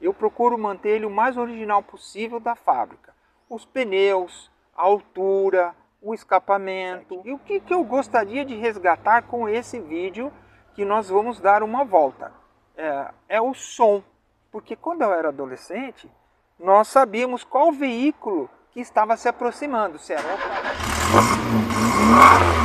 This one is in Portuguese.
eu procuro manter ele o mais original possível da fábrica. Os pneus, a altura, o escapamento. E o que eu gostaria de resgatar com esse vídeo que nós vamos dar uma volta? É o som. Porque quando eu era adolescente, nós sabíamos qual veículo que estava se aproximando. Se era o